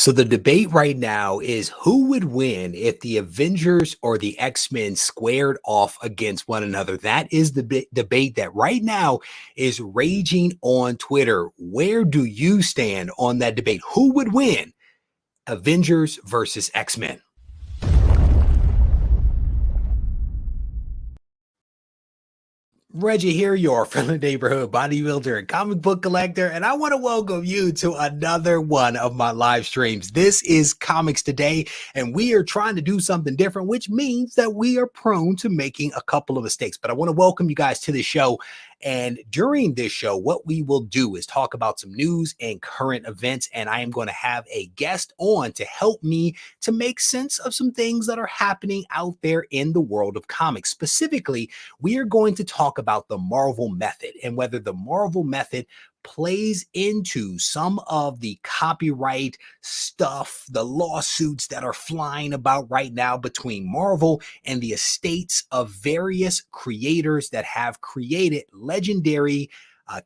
So the debate right now is who would win if the Avengers or the X-Men squared off against one another. That is the debate that right now is raging on Twitter. Where do you stand on that debate? Who would win? Avengers versus X-Men. Reggie here, your friendly neighborhood bodybuilder and comic book collector, and I want to welcome you to another one of my live streams. This is Comics Today, and we are trying to do something different, which means that we are prone to making a couple of mistakes. But I want to welcome you guys to the show. And during this show, what we will do is talk about some news and current events, and I am going to have a guest on to help me to make sense of some things that are happening out there in the world of comics. Specifically, we are going to talk about the Marvel method and whether the Marvel method plays into some of the copyright stuff, the lawsuits that are flying about right now between Marvel and the estates of various creators that have created legendary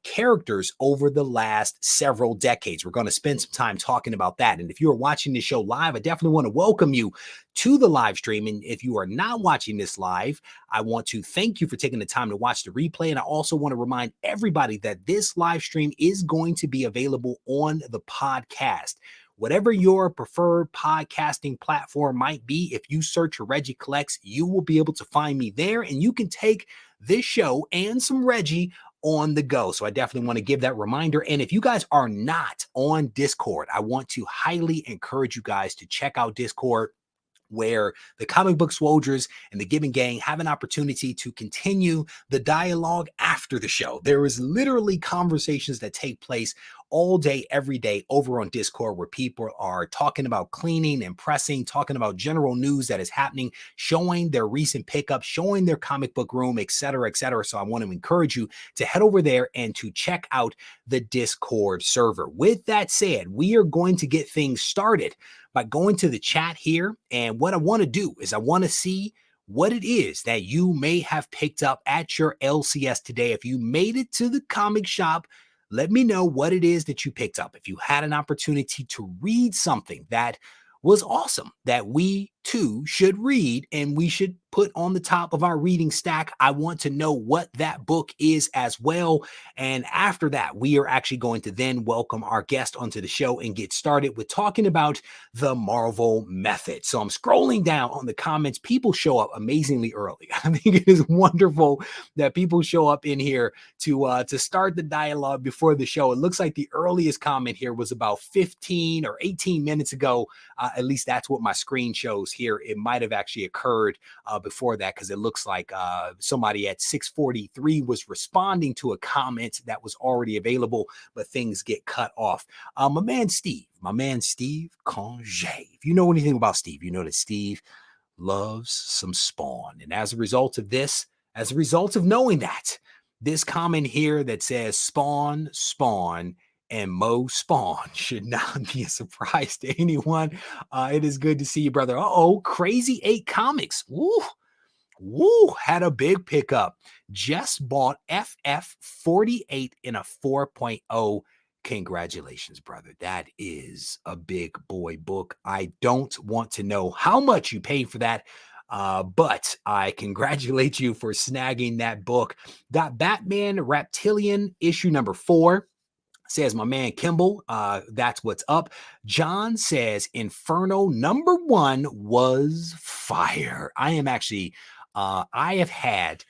characters over the last several decades. We're going to spend some time talking about that. And if you are watching this show live, I definitely want to welcome you to the live stream. And if you are not watching this live, I want to thank you for taking the time to watch the replay. And I also want to remind everybody that this live stream is going to be available on the podcast. Whatever your preferred podcasting platform might be, if you search for Regie Collects, you will be able to find me there, and you can take this show and some Regie on the go. So I definitely want to give that reminder. And if you guys are not on Discord, I want to highly encourage you guys to check out Discord, where the comic book soldiers and the Gibbon gang have an opportunity to continue the dialogue after the show. There is literally conversations that take place all day, every day over on Discord, where people are talking about cleaning and pressing, talking about general news that is happening, showing their recent pickup, showing their comic book room, et cetera, et cetera. So I want to encourage you to head over there and to check out the Discord server. With that said, we are going to get things started by going to the chat here. And what I want to do is I want to see what it is that you may have picked up at your LCS today. If you made it to the comic shop, let me know what it is that you picked up. If you had an opportunity to read something that was awesome, that we too should read and we should put on the top of our reading stack, I want to know what that book is as well. And after that, we are actually going to then welcome our guest onto the show and get started with talking about the Marvel method. So I'm scrolling down on the comments. People show up amazingly early. I think it is wonderful that people show up in here to start the dialogue before the show. It looks like the earliest comment here was about 15 or 18 minutes ago. At least that's what my screen shows here. It might have actually occurred before that, because it looks like somebody at 6:43 was responding to a comment that was already available, but things get cut off. My man Steve Conge. If you know anything about Steve, you know that Steve loves some Spawn. And as a result of this, as a result of knowing that, this comment here that says Spawn, and Mo Spawn should not be a surprise to anyone. It is good to see you, brother. Crazy 8 Comics. Woo, had a big pickup. Just bought FF48 in a 4.0. Congratulations, brother. That is a big boy book. I don't want to know how much you paid for that, but I congratulate you for snagging that book. Got Batman Reptilian issue number 4. Says my man Kimball, that's what's up. John says Inferno number 1 was fire. I am actually, I have had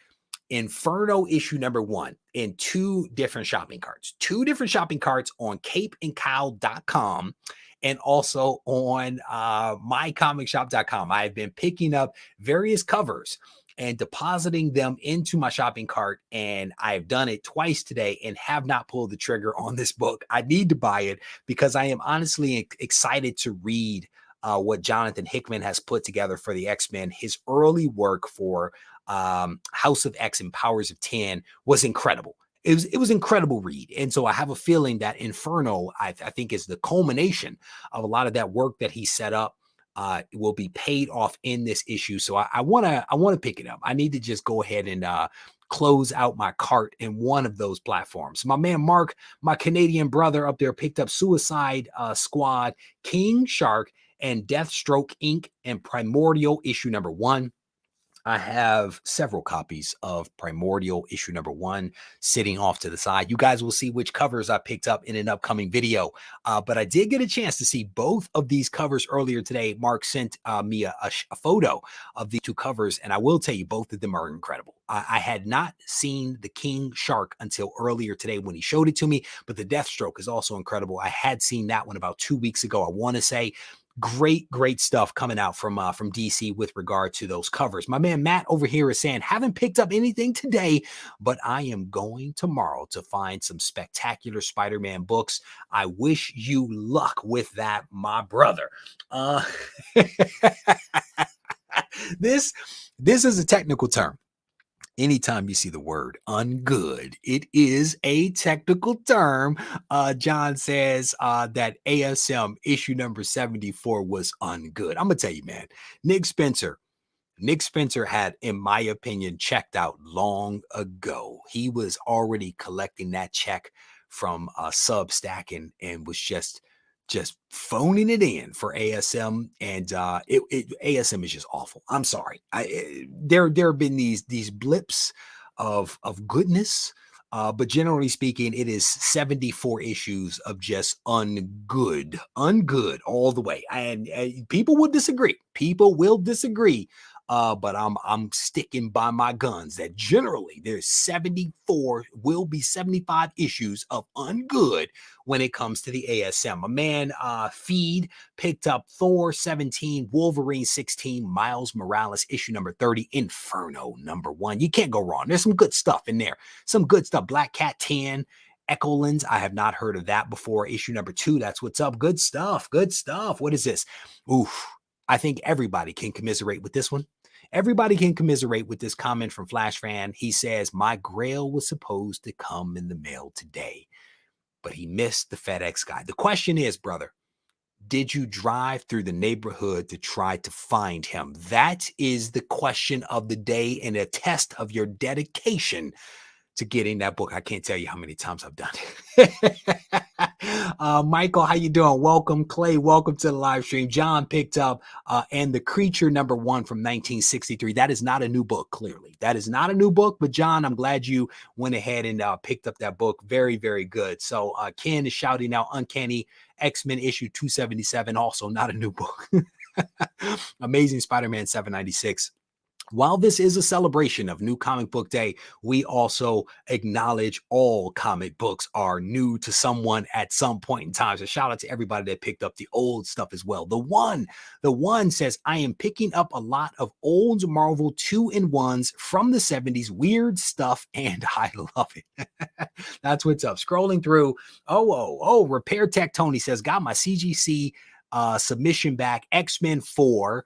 Inferno issue number 1 in 2 different shopping carts. 2 different shopping carts on capeandcowl.com and also on mycomicshop.com. I've been picking up various covers and depositing them into my shopping cart, and I've done it twice today and have not pulled the trigger on this book. I need to buy it because I am honestly excited to read what Jonathan Hickman has put together for the X-Men. His early work for House of X and Powers of 10 was incredible. It was incredible read. And so I have a feeling that Inferno, I think, is the culmination of a lot of that work that he set up. Will be paid off in this issue. So I want to pick it up. I need to just go ahead and close out my cart in one of those platforms. My man Mark, my Canadian brother up there, picked up Suicide Squad, King Shark, and Deathstroke Inc. and Primordial issue number 1. I have several copies of Primordial issue number 1 sitting off to the side. You guys will see which covers I picked up in an upcoming video. But I did get a chance to see both of these covers earlier today. Mark sent me a photo of the 2 covers, and I will tell you, both of them are incredible. I had not seen the King Shark until earlier today when he showed it to me, but the Deathstroke is also incredible. I had seen that one about 2 weeks ago, I want to say. Great stuff coming out from DC with regard to those covers. My man Matt over here is saying, haven't picked up anything today, but I am going tomorrow to find some spectacular Spider-Man books. I wish you luck with that, my brother. This is a technical term. Anytime you see the word ungood, it is a technical term. John says that ASM issue number 74 was ungood. I'm going to tell you, man, Nick Spencer had, in my opinion, checked out long ago. He was already collecting that check from Substack and was just phoning it in for ASM, and ASM is just awful. I'm sorry. There have been these blips of goodness, but generally speaking, it is 74 issues of just ungood all the way. And people will disagree. But I'm sticking by my guns that generally there's 74, will be 75 issues of ungood when it comes to the ASM. A man, Feed, picked up Thor 17, Wolverine 16, Miles Morales issue number 30, Inferno number 1. You can't go wrong. There's some good stuff in there. Some good stuff. Black Cat 10. Echolands, I have not heard of that before. Issue number 2, that's what's up. Good stuff. What is this? Oof. I think everybody can commiserate with this one. Everybody can commiserate with this comment from Flash Fan. He says, my Grail was supposed to come in the mail today, but he missed the FedEx guy. The question is, brother, did you drive through the neighborhood to try to find him? That is the question of the day and a test of your dedication to getting that book. I can't tell you how many times I've done it. Michael, how you doing? Welcome. Clay, welcome to the live stream. John picked up And the Creature number 1 from 1963. That is not a new book, clearly. That is not a new book, but John, I'm glad you went ahead and picked up that book. Very, very good. So Ken is shouting out Uncanny X-Men issue 277, also not a new book. Amazing Spider-Man 796. While this is a celebration of New Comic Book Day, we also acknowledge all comic books are new to someone at some point in time. So shout out to everybody that picked up the old stuff as well. The one says, I am picking up a lot of old Marvel 2-in-1s from the 70s, weird stuff, and I love it. That's what's up. Scrolling through. Repair Tech Tony says, got my CGC submission back, X-Men 4,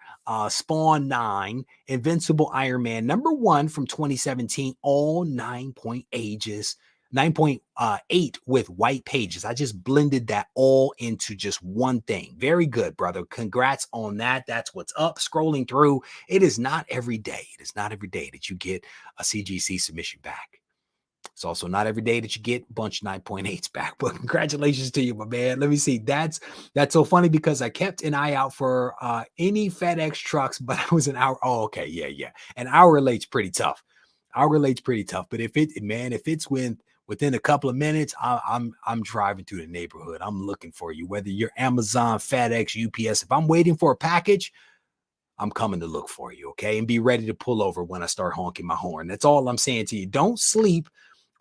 Spawn 9, Invincible Iron Man number 1 from 2017, all 9.8 with white pages. I just blended that all into just one thing. Very good, brother. Congrats on that. That's what's up. Scrolling through, it is not every day. It is not every day that you get a CGC submission back. It's also not every day that you get a bunch of 9.8s back, but congratulations to you, my man. Let me see. That's so funny because I kept an eye out for any FedEx trucks, but I was an hour. Oh, okay. Yeah. An hour late's pretty tough. But if it's within a couple of minutes, I'm driving through the neighborhood. I'm looking for you, whether you're Amazon, FedEx, UPS. If I'm waiting for a package, I'm coming to look for you. Okay. And be ready to pull over when I start honking my horn. That's all I'm saying to you. Don't sleep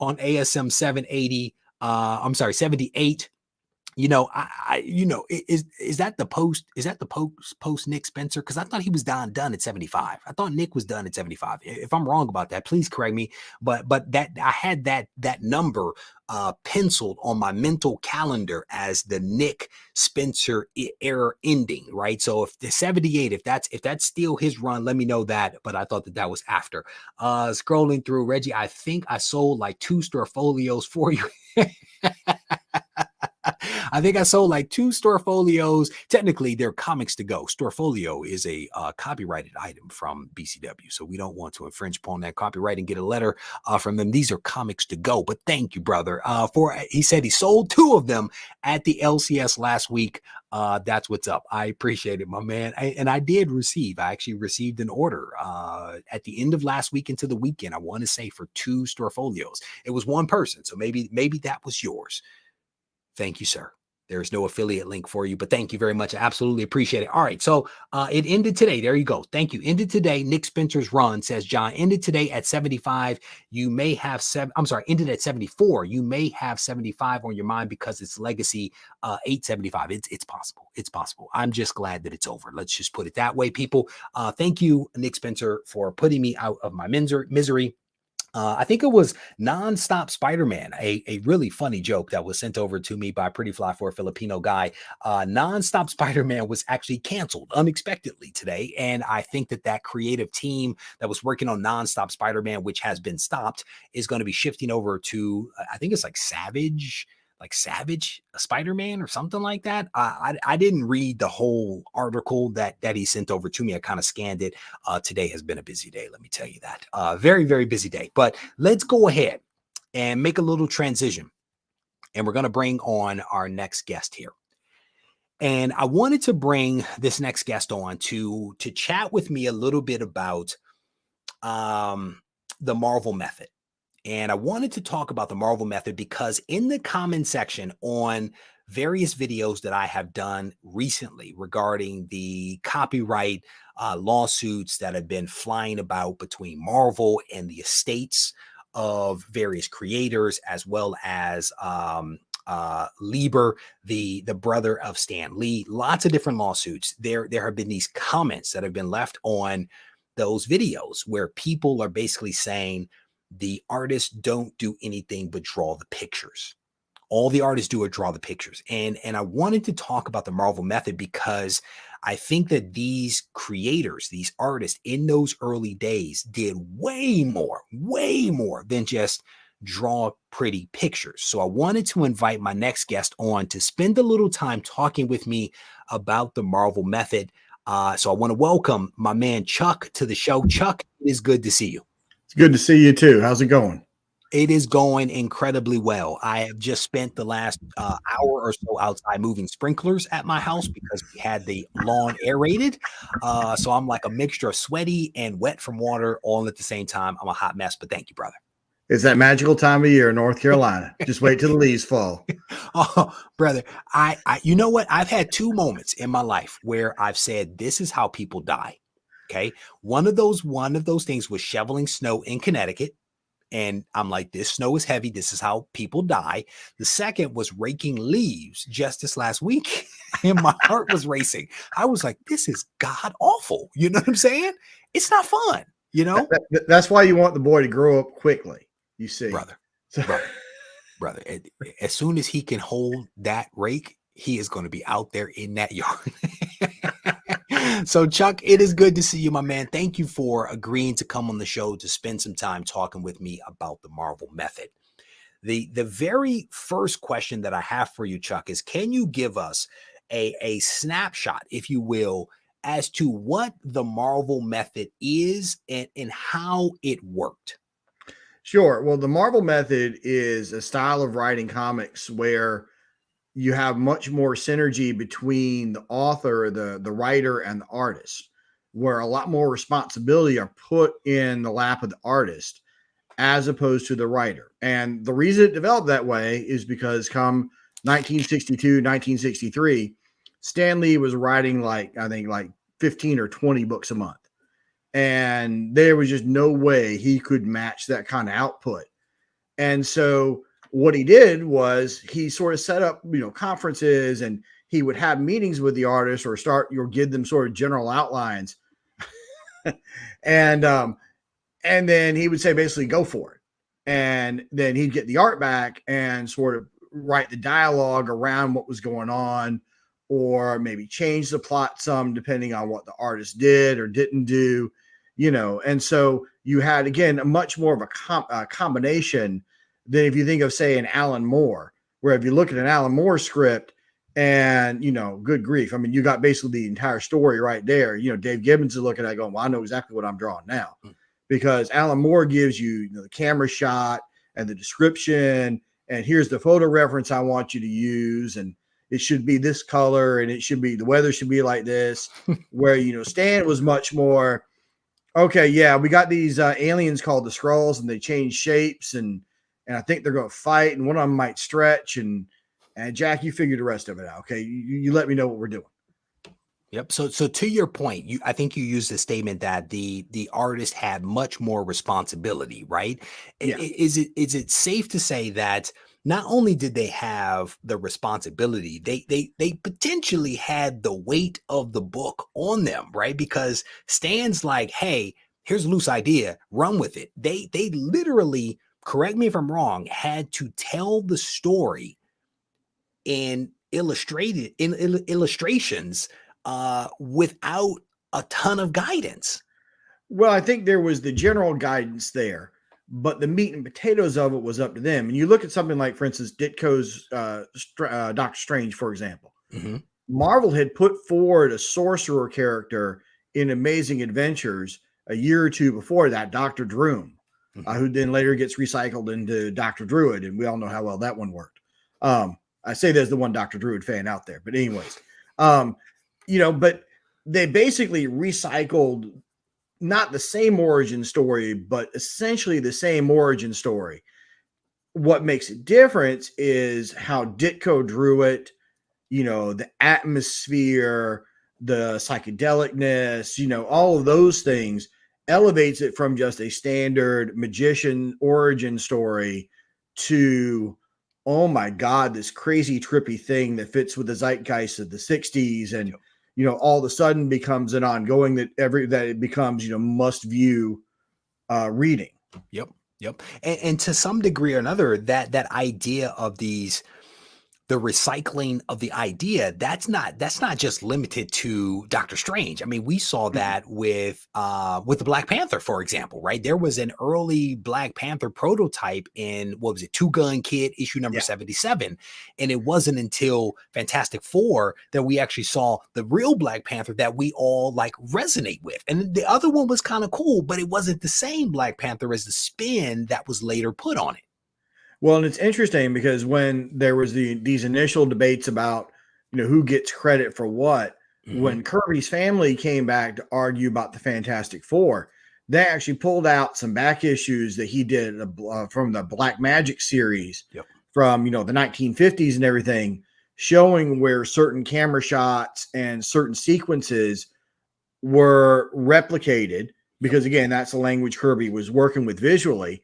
on ASM 78. Is that the post? Is that the post Nick Spencer? Because I thought he was done at 75. I thought Nick was done at 75. If I'm wrong about that, please correct me. But that I had that number penciled on my mental calendar as the Nick Spencer era ending, right? So if the 78, if that's still his run, let me know that. But I thought that was after. Scrolling through, Reggie, I think I sold like 2 store folios for you. I think I sold like 2 Storyfolios. Technically, they're comics to go. Storyfolio is a copyrighted item from BCW, so we don't want to infringe upon that copyright and get a letter from them. These are comics to go. But thank you, brother. He said he sold 2 of them at the LCS last week. That's what's up. I appreciate it, my man. I did receive. I actually received an order at the end of last week into the weekend. I want to say for 2 Storyfolios. It was one person, so maybe that was yours. Thank you, sir. There's no affiliate link for you, but thank you very much. I absolutely appreciate it. All right. So it ended today. There you go. Thank you. Ended today. Nick Spencer's run, says John, ended today at 75. You may have ended at 74. You may have 75 on your mind because it's legacy 875. It's possible. It's possible. I'm just glad that it's over. Let's just put it that way, people. Thank you, Nick Spencer, for putting me out of my misery. I think it was Nonstop Spider-Man, a really funny joke that was sent over to me by Pretty Fly for a Filipino guy. Nonstop Spider-Man was actually canceled unexpectedly today. And I think that creative team that was working on Nonstop Spider-Man, which has been stopped, is going to be shifting over to, I think it's like Savage Spider-Man or something like that. I didn't read the whole article that he sent over to me. I kind of scanned it. Today has been a busy day, let me tell you that. Very, very busy day. But let's go ahead and make a little transition. And we're going to bring on our next guest here. And I wanted to bring this next guest on to chat with me a little bit about the Marvel method. And I wanted to talk about the Marvel method because in the comment section on various videos that I have done recently regarding the copyright lawsuits that have been flying about between Marvel and the estates of various creators, as well as Lieber, the brother of Stan Lee, lots of different lawsuits. There have been these comments that have been left on those videos where people are basically saying, the artists don't do anything but draw the pictures. All the artists do is draw the pictures. And I wanted to talk about the Marvel method because I think that these creators, these artists in those early days did way more than just draw pretty pictures. So I wanted to invite my next guest on to spend a little time talking with me about the Marvel method. So I want to welcome my man Chuck to the show. Chuck, it is good to see you. Good to see you too. How's it going? It is going incredibly well. I have just spent the last hour or so outside moving sprinklers at my house because we had the lawn aerated. So I'm like a mixture of sweaty and wet from water all at the same time. I'm a hot mess, but thank you, brother. It's that magical time of year in North Carolina. Just wait till the leaves fall. Oh, brother, I you know what? I've had 2 moments in my life where I've said, this is how people die. Okay. One of those things was shoveling snow in Connecticut. And I'm like, this snow is heavy. This is how people die. The second was raking leaves just this last week. And my heart was racing. I was like, this is god awful. You know what I'm saying? It's not fun, you know? That's why you want the boy to grow up quickly, you see. Brother. As soon as he can hold that rake, he is going to be out there in that yard. So, Chuck, it is good to see you, my man. Thank you for agreeing to come on the show to spend some time talking with me about the Marvel method. The very first question that I have for you, Chuck, is can you give us a snapshot, if you will, as to what the Marvel method is and how it worked? Sure. Well, the Marvel method is a style of writing comics where you have much more synergy between the author, the writer, and the artist, where a lot more responsibility are put in the lap of the artist as opposed to the writer. And the reason it developed that way is because come 1962, 1963, Stan Lee was writing I think 15 or 20 books a month. And there was just no way he could match that kind of output. And so what he did was he sort of set up, conferences, and he would have meetings with the artists or give them sort of general outlines. and then he would say, basically, go for it. And then he'd get the art back and sort of write the dialogue around what was going on, or maybe change the plot some depending on what the artist did or didn't do, And so you had, again, a much more of a combination than if you think of, say, an Alan Moore, where if you look at an Alan Moore script, And, good grief. I mean, you got basically the entire story right there. Dave Gibbons is looking at it going, well, I know exactly what I'm drawing now, because Alan Moore gives you, the camera shot and the description, and here's the photo reference I want you to use. And it should be this color, and the weather should be like this, where, Stan was much more, okay, yeah, we got these aliens called the Skrulls, and they change shapes, and I think they're going to fight, and one of them might stretch, and Jack, you figure the rest of it out. Okay. You let me know what we're doing. Yep. So to your point, I think you used the statement that the artist had much more responsibility, right? Yeah. Is it safe to say that not only did they have the responsibility, they potentially had the weight of the book on them, right? Because Stan's like, hey, here's a loose idea, run with it. They literally, correct me if I'm wrong, had to tell the story in illustrations without a ton of guidance. Well, I think there was the general guidance there, but the meat and potatoes of it was up to them. And you look at something like, for instance, Ditko's Doctor Strange, for example. Mm-hmm. Marvel had put forward a sorcerer character in Amazing Adventures a year or two before that, Dr. Droom, who then later gets recycled into Dr. Druid, and we all know how well that one worked. I say there's the one Dr. Druid fan out there, but anyways, but they basically recycled not the same origin story, but essentially the same origin story. What makes it different is how Ditko drew it, the atmosphere, the psychedelicness, all of those things elevates it from just a standard magician origin story to, oh my God, this crazy trippy thing that fits with the zeitgeist of the 60s. And, all of a sudden becomes an ongoing that it becomes, must view reading. Yep. And to some degree or another, that idea of the recycling of the idea, that's not just limited to Doctor Strange. I mean, we saw that with the Black Panther, for example, right? There was an early Black Panther prototype in, what was it, Two Gun Kid issue number 77. And it wasn't until Fantastic Four that we actually saw the real Black Panther that we all like resonate with. And the other one was kind of cool, but it wasn't the same Black Panther as the spin that was later put on it. Well, and it's interesting because when there was these initial debates about, who gets credit for what, when Kirby's family came back to argue about the Fantastic Four, they actually pulled out some back issues that he did from the Black Magic series from, the 1950s and everything, showing where certain camera shots and certain sequences were replicated, because again, that's the language Kirby was working with visually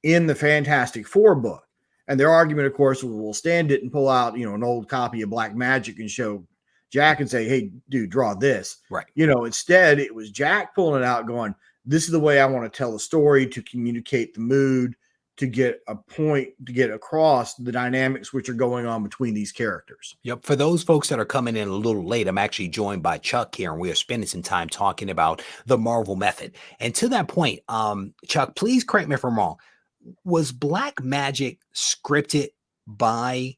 in the Fantastic Four book. And their argument, of course, was, well, Stan didn't pull out, an old copy of Black Magic and show Jack and say, hey, dude, draw this. Right. Instead, it was Jack pulling it out going, this is the way I want to tell a story, to communicate the mood, to get a point, to get across the dynamics which are going on between these characters. Yep. For those folks that are coming in a little late, I'm actually joined by Chuck here, and we are spending some time talking about the Marvel method. And to that point, Chuck, please correct me if I'm wrong. Was Black Magic scripted by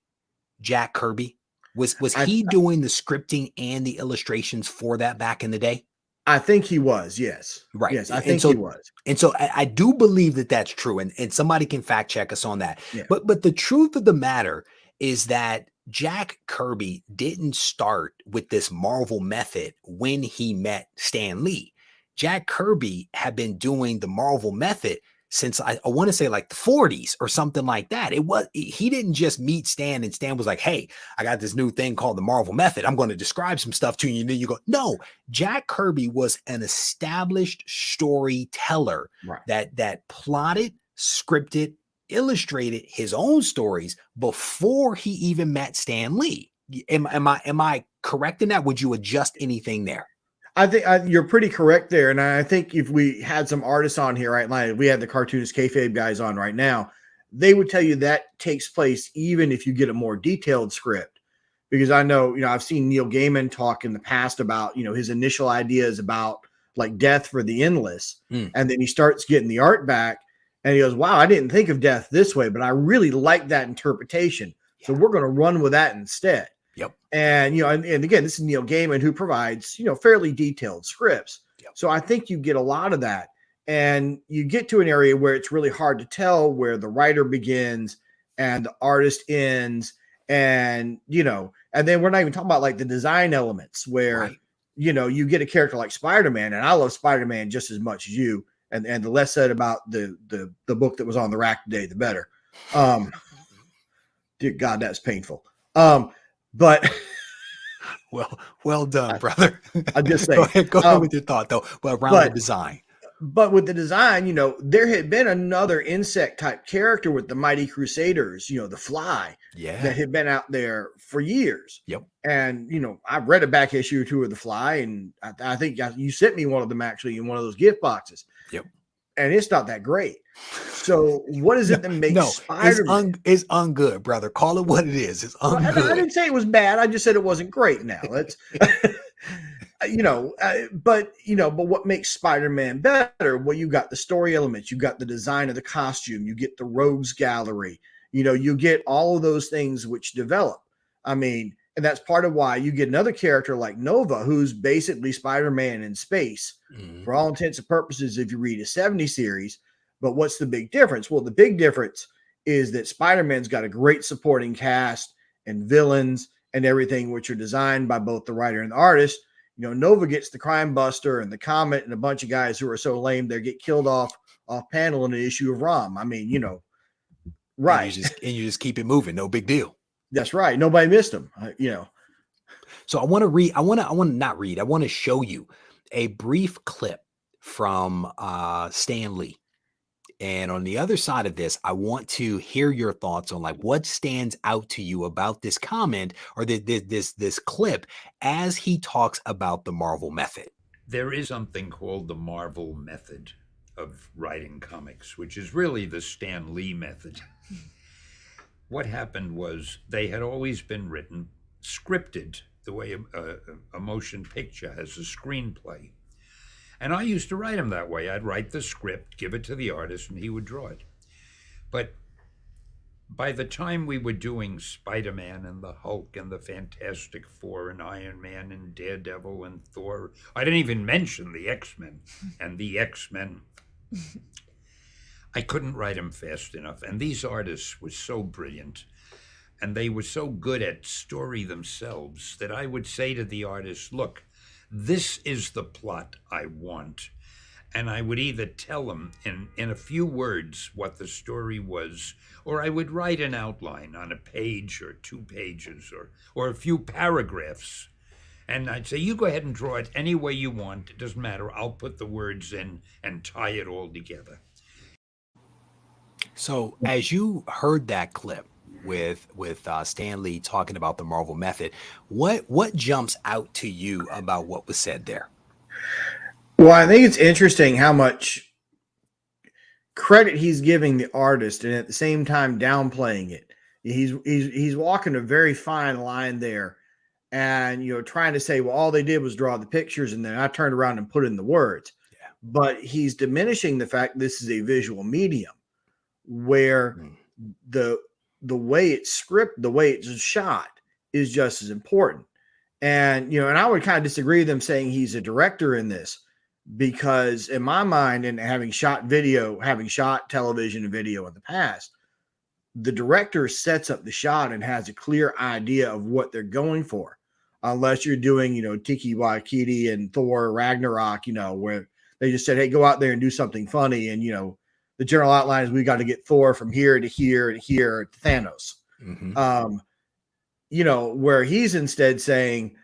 Jack Kirby? Was he doing the scripting and the illustrations for that back in the day? I think he was, yes. Right. Yes, I think he was. And so I do believe that that's true. And somebody can fact check us on that. Yeah. But the truth of the matter is that Jack Kirby didn't start with this Marvel method when he met Stan Lee. Jack Kirby had been doing the Marvel method since I want to say like the 40s or something like that. He didn't just meet Stan and Stan was like, hey, I got this new thing called the Marvel method. I'm going to describe some stuff to you. And then you go, no, Jack Kirby was an established storyteller that plotted, scripted, illustrated his own stories before he even met Stan Lee. Am I correct in that? Would you adjust anything there? I think you're pretty correct there. And I think if we had some artists on here, right, like we had the cartoonist kayfabe guys on right now, they would tell you that takes place even if you get a more detailed script. Because I know, I've seen Neil Gaiman talk in the past about, his initial ideas about like Death for the Endless. And then he starts getting the art back and he goes, wow, I didn't think of Death this way, but I really like that interpretation. So we're going to run with that instead. Yep. And, and again, this is Neil Gaiman, who provides, fairly detailed scripts. Yep. So I think you get a lot of that. And you get to an area where it's really hard to tell where the writer begins and the artist ends. And, and then we're not even talking about like the design elements where, Right. You get a character like Spider-Man, and I love Spider-Man just as much as you. And the less said about the book that was on the rack today, the better. Dear God, that's painful. But well done, brother. I just say, go ahead with your thought though. But around the design. But with the design, there had been another insect type character with the Mighty Crusaders, the Fly, that had been out there for years. Yep. And, I've read a back issue or two of the Fly, and I think you sent me one of them actually in one of those gift boxes. Yep. And it's not that great. So what is it that makes Spider-Man? It's ungood, brother. Call it what it is. It's ungood. I didn't say it was bad. I just said it wasn't great. Now let's, but what makes Spider-Man better? Well, you got the story elements, you got the design of the costume, you get the rogues gallery, you get all of those things which develop. I mean, and that's part of why you get another character like Nova, who's basically Spider-Man in space for all intents and purposes if you read a 70 series. But what's the big difference? Well, the big difference is that Spider-Man's got a great supporting cast and villains and everything, which are designed by both the writer and the artist. Nova gets the Crime Buster and the Comet and a bunch of guys who are so lame they get killed off panel in an issue of ROM. I mean, right. And you just keep it moving. No big deal. That's right. Nobody missed them, So I want to show you a brief clip from Stan Lee. And on the other side of this, I want to hear your thoughts on like what stands out to you about this comment or this clip as he talks about the Marvel method. There is something called the Marvel method of writing comics, which is really the Stan Lee method. What happened was they had always been written scripted the way a motion picture has a screenplay. And I used to write them that way. I'd write the script, give it to the artist, and he would draw it. But by the time we were doing Spider-Man and the Hulk and the Fantastic Four and Iron Man and Daredevil and Thor, I didn't even mention the X-Men and the X-Men. I couldn't write them fast enough. And these artists were so brilliant, and they were so good at story themselves that I would say to the artist, look, this is the plot I want. And I would either tell them in a few words what the story was, or I would write an outline on a page or 2 pages or a few paragraphs. And I'd say, you go ahead and draw it any way you want. It doesn't matter. I'll put the words in and tie it all together. So as you heard that clip with Stan Lee talking about the Marvel method, what jumps out to you about what was said there? Well, I think it's interesting how much credit he's giving the artist and at the same time downplaying it. He's walking a very fine line there, and trying to say, well, all they did was draw the pictures and then I turned around and put in the words. Yeah. But he's diminishing the fact this is a visual medium where the way it's scripted, the way it's shot is just as important. And, and I would kind of disagree with them saying he's a director in this, because in my mind, and having shot television and video in the past, the director sets up the shot and has a clear idea of what they're going for, unless you're doing, Tiki Waititi and Thor Ragnarok, where they just said, hey, go out there and do something funny. And, the general outline is we got to get Thor from here to here to here to Thanos. Mm-hmm. Where he's instead saying,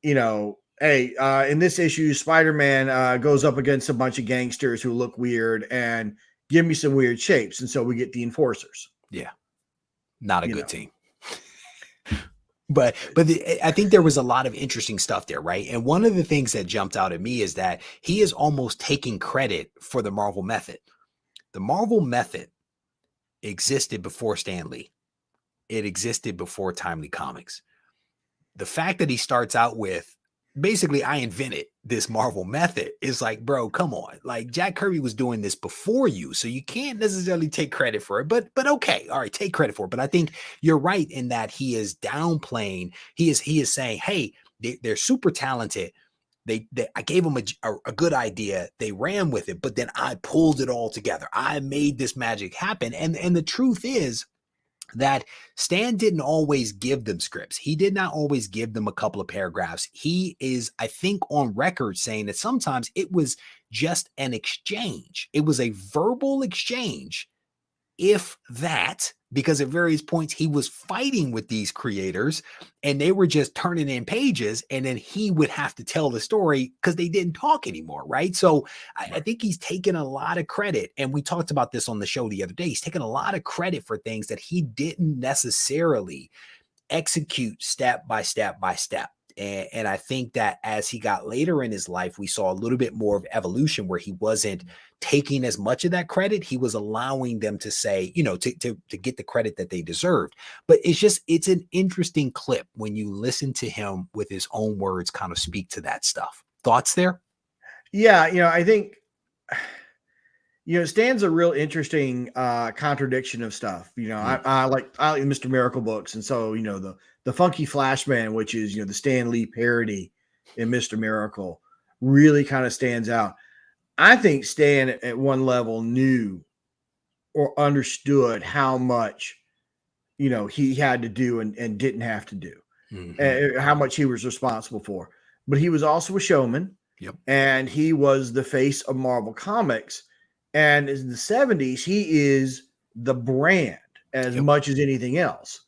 hey, in this issue, Spider-Man goes up against a bunch of gangsters who look weird and give me some weird shapes. And so we get the Enforcers. Yeah. Not a good team. But I think there was a lot of interesting stuff there, right? And one of the things that jumped out at me is that he is almost taking credit for the Marvel method. The Marvel method existed before Stan Lee. It existed before Timely Comics. The fact that he starts out with basically I invented this Marvel method. It's like, bro, come on. Like Jack Kirby was doing this before you, so you can't necessarily take credit for it. But okay, all right, take credit for it. But I think you're right in that he is downplaying. He is saying, hey, they're super talented. I gave them a good idea. They ran with it, but then I pulled it all together. I made this magic happen. And the truth is that Stan didn't always give them scripts. He did not always give them a couple of paragraphs. He is, I think, on record saying that sometimes it was just an exchange. It was a verbal exchange, if that, because at various points he was fighting with these creators and they were just turning in pages, and then he would have to tell the story because they didn't talk anymore, right? So I think he's taken a lot of credit, and we talked about this on the show the other day. He's taken a lot of credit for things that he didn't necessarily execute step by step by step. And I think that as he got later in his life, we saw a little bit more of evolution where he wasn't taking as much of that credit. He was allowing them to say, you know, to get the credit that they deserved. But it's an interesting clip when you listen to him with his own words kind of speak to that stuff. Thoughts there? Yeah, I think Stan's a real interesting contradiction of stuff. I like Mr. Miracle books, and so the Funky Flashman, which is the Stan Lee parody in Mr. Miracle, really kind of stands out. I think Stan at one level knew or understood how much he had to do and didn't have to do, and how much he was responsible for. But he was also a showman, and he was the face of Marvel Comics. And in the 70s, he is the brand as much as anything else.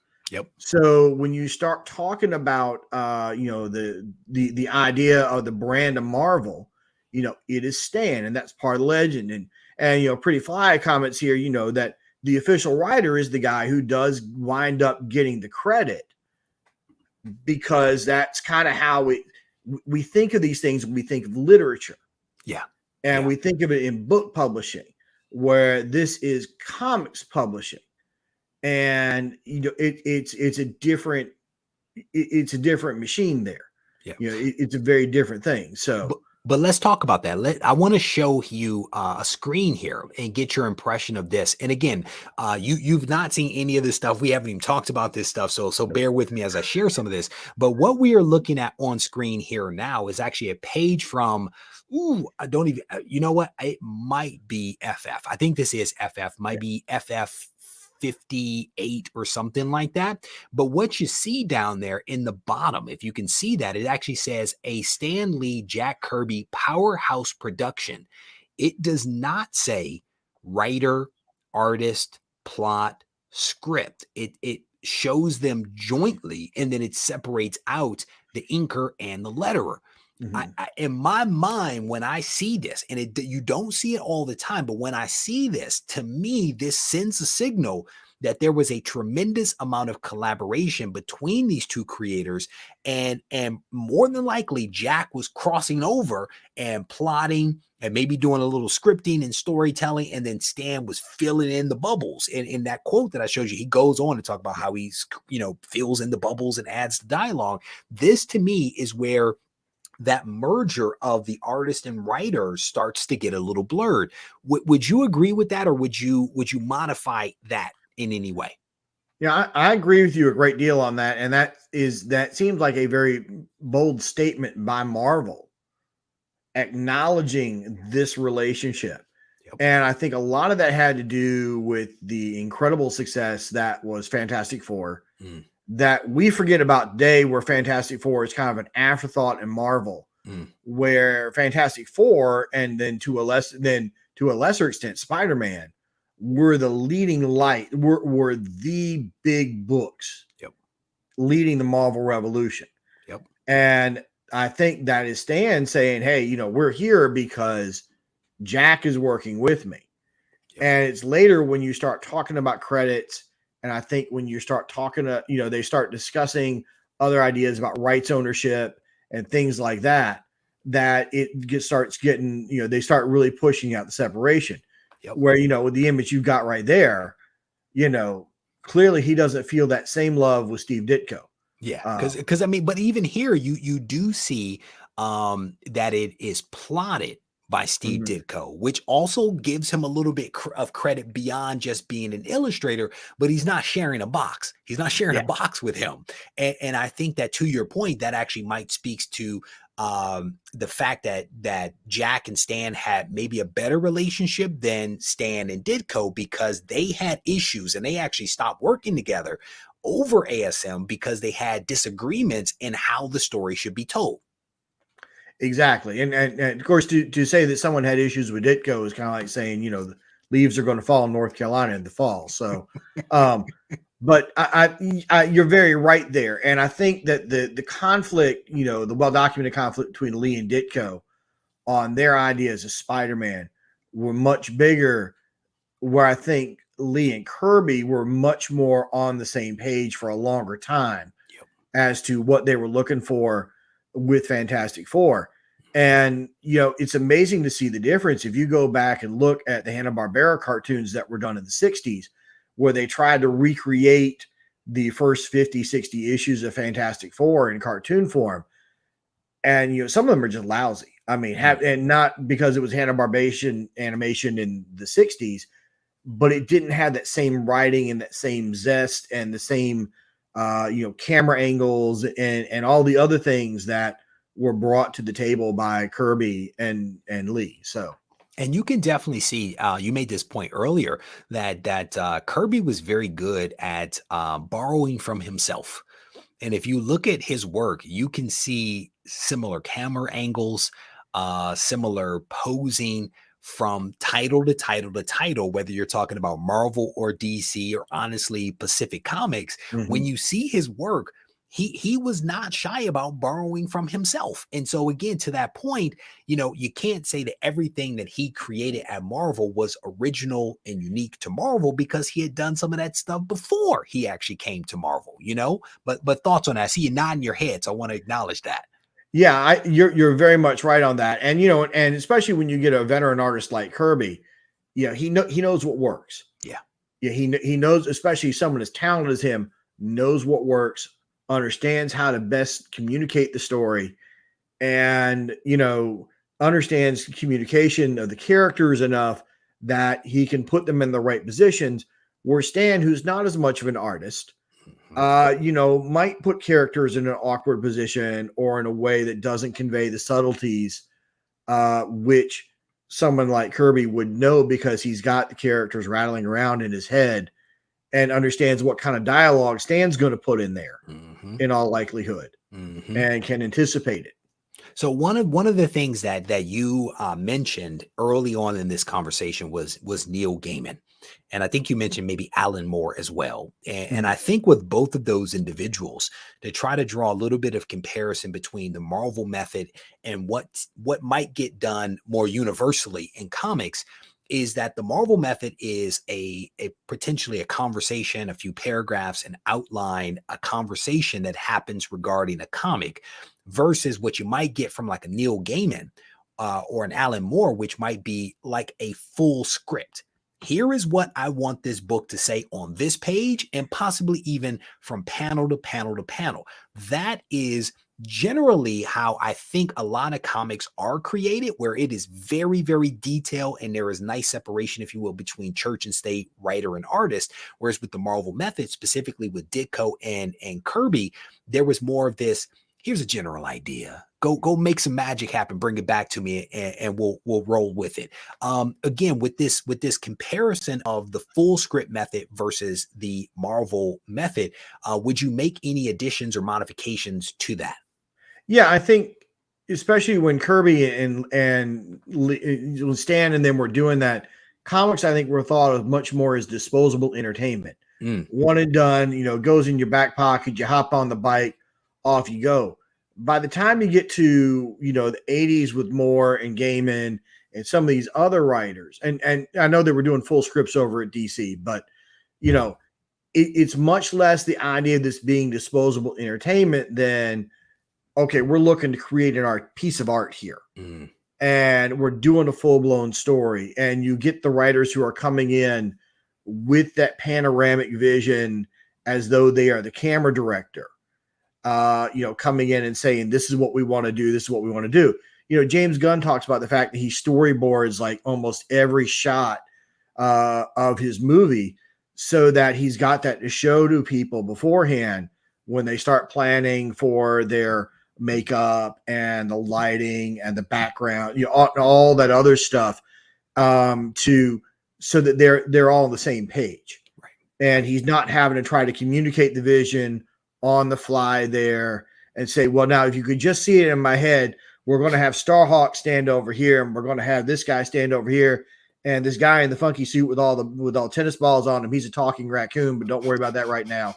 So when you start talking about the idea of the brand of Marvel, it is Stan, and that's part of the legend. And Pretty Fly comments here, that the official writer is the guy who does wind up getting the credit, because that's kind of how we think of these things when we think of literature. And we think of it in book publishing, where this is comics publishing, and it's a different machine there. It's a very different thing. So, but let's talk about that. I want to show you a screen here and get your impression of this. And again, you've not seen any of this stuff. We haven't even talked about this stuff, so bear with me as I share some of this. But what we are looking at on screen here now is actually a page from. I don't even, you know what? It might be FF. I think this is FF, might be FF 58 or something like that. But what you see down there in the bottom, if you can see that, it actually says a Stan Lee, Jack Kirby powerhouse production. It does not say writer, artist, plot, script. It shows them jointly, and then it separates out the inker and the letterer. In my mind, when I see this, and you don't see it all the time, but when I see this, to me, this sends a signal that there was a tremendous amount of collaboration between these two creators, and more than likely, Jack was crossing over and plotting and maybe doing a little scripting and storytelling, and then Stan was filling in the bubbles. And in that quote that I showed you, he goes on to talk about how he's fills in the bubbles and adds the dialogue. This, to me, is where that merger of the artist and writer starts to get a little blurred. Would you agree with that, or would you modify that in any way? Yeah, I agree with you a great deal on that. And that seems like a very bold statement by Marvel, acknowledging this relationship. And I think a lot of that had to do with the incredible success that was Fantastic Four, that we forget about today, where Fantastic Four is kind of an afterthought in Marvel, where Fantastic Four, and then to a lesser extent, Spider-Man, were the leading light, were the big books leading the Marvel revolution. And I think that is Stan saying, hey, we're here because Jack is working with me. And it's later when you start talking about credits, and I think when you start talking to, they start discussing other ideas about rights ownership and things like that, that it starts getting, they start really pushing out the separation. Where, with the image you got right there, clearly he doesn't feel that same love with Steve Ditko. Yeah, Uh, because I mean, but even here, you do see that it is plotted by Steve mhm. Ditko, which also gives him a little bit of credit beyond just being an illustrator. But he's not sharing a box. He's not sharing a Yeah, box with him. And I think that, to your point, that actually might speaks to the fact that Jack and Stan had maybe a better relationship than Stan and Ditko, because they had issues and they actually stopped working together over ASM because they had disagreements in how the story should be told. exactly. And of course, to say that someone had issues with Ditko is kind of like saying, the leaves are going to fall in North Carolina in the fall. So, um, but you're very right there. And I think that the conflict, the well documented conflict between Lee and Ditko on their ideas of Spider-Man were much bigger, where I think Lee and Kirby were much more on the same page for a longer time Yep. as to what they were looking for with Fantastic Four. And, it's amazing to see the difference. If you go back and look at the Hanna-Barbera cartoons that were done in the 60s, where they tried to recreate the first 50, 60 issues of Fantastic Four in cartoon form. And, some of them are just lousy. I mean, and not because it was Hanna-Barbera animation in the 60s, but it didn't have that same writing and that same zest and the same camera angles and all the other things that were brought to the table by Kirby and Lee. So And you can definitely see, you made this point earlier, that Kirby was very good at borrowing from himself. And if you look at his work, you can see similar camera angles, similar posing from title to title to title, whether you're talking about Marvel or DC or honestly Pacific Comics. When mhm. you see his work, he was not shy about borrowing from himself. And so again, to that point, you can't say that everything that he created at Marvel was original and unique to Marvel, because he had done some of that stuff before he actually came to Marvel. But thoughts on that? I see you nodding your head, so I want to acknowledge that. Yeah, you're very much right on that. And and especially when you get a veteran artist like Kirby, he knows what works. Yeah. Yeah, he knows, especially someone as talented as him, knows what works, understands how to best communicate the story, and understands communication of the characters enough that he can put them in the right positions. Where Stan, who's not as much of an artist, Mhm. might put characters in an awkward position or in a way that doesn't convey the subtleties, which someone like Kirby would know, because he's got the characters rattling around in his head and understands what kind of dialogue Stan's going to put in there Mhm. in all likelihood, Mhm. and can anticipate it. So one of the things that you mentioned early on in this conversation was Neil Gaiman, and I think you mentioned maybe Alan Moore as well. And Mhm. I think with both of those individuals, to try to draw a little bit of comparison between the Marvel method and what might get done more universally in comics, is that the Marvel method is a potentially a conversation, a few paragraphs, an outline, a conversation that happens regarding a comic, versus what you might get from like a Neil Gaiman or an Alan Moore, which might be like a full script. Here is what I want this book to say on this page, and possibly even from panel to panel to panel. That is generally how I think a lot of comics are created, where it is very, very detailed and there is nice separation, if you will, between church and state, writer and artist. Whereas with the Marvel method, specifically with Ditko and Kirby, there was more of this: here's a general idea. Go make some magic happen, bring it back to me, and we'll roll with it. Again, with this comparison of the full script method versus the Marvel method, would you make any additions or modifications to that? Yeah, I think especially when Kirby and Stan and them were doing that, comics I think were thought of much more as disposable entertainment. Mm, One and done, goes in your back pocket, you hop on the bike, off you go. By the time you get to, the 80s with Moore and Gaiman and some of these other writers, and I know they were doing full scripts over at DC, but it's much less the idea of this being disposable entertainment than, okay, we're looking to create an art piece of art here, mm, and we're doing a full-blown story. And you get the writers who are coming in with that panoramic vision as though they are the camera director. coming in and saying, this is what we want to do. This is what we want to do. James Gunn talks about the fact that he storyboards like almost every shot of his movie so that he's got that to show to people beforehand when they start planning for their makeup and the lighting and the background, all that other stuff, so that they're all on the same page. Right. And he's not having to try to communicate the vision on the fly there and say, well, now if you could just see it in my head, we're going to have Starhawk stand over here, and we're going to have this guy stand over here, and this guy in the funky suit with all tennis balls on him, he's a talking raccoon, but don't worry about that right now.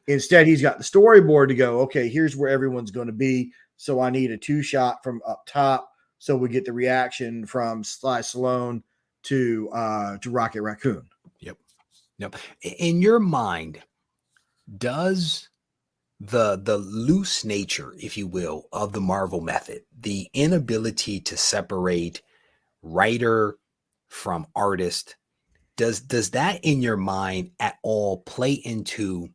Instead, he's got the storyboard to go, okay, here's where everyone's going to be. So I need a 2-shot from up top, so we get the reaction from Sly Stallone to Rocket Raccoon. Yep. In your mind, does the loose nature, if you will, of the Marvel method, the inability to separate writer from artist, does that in your mind at all play into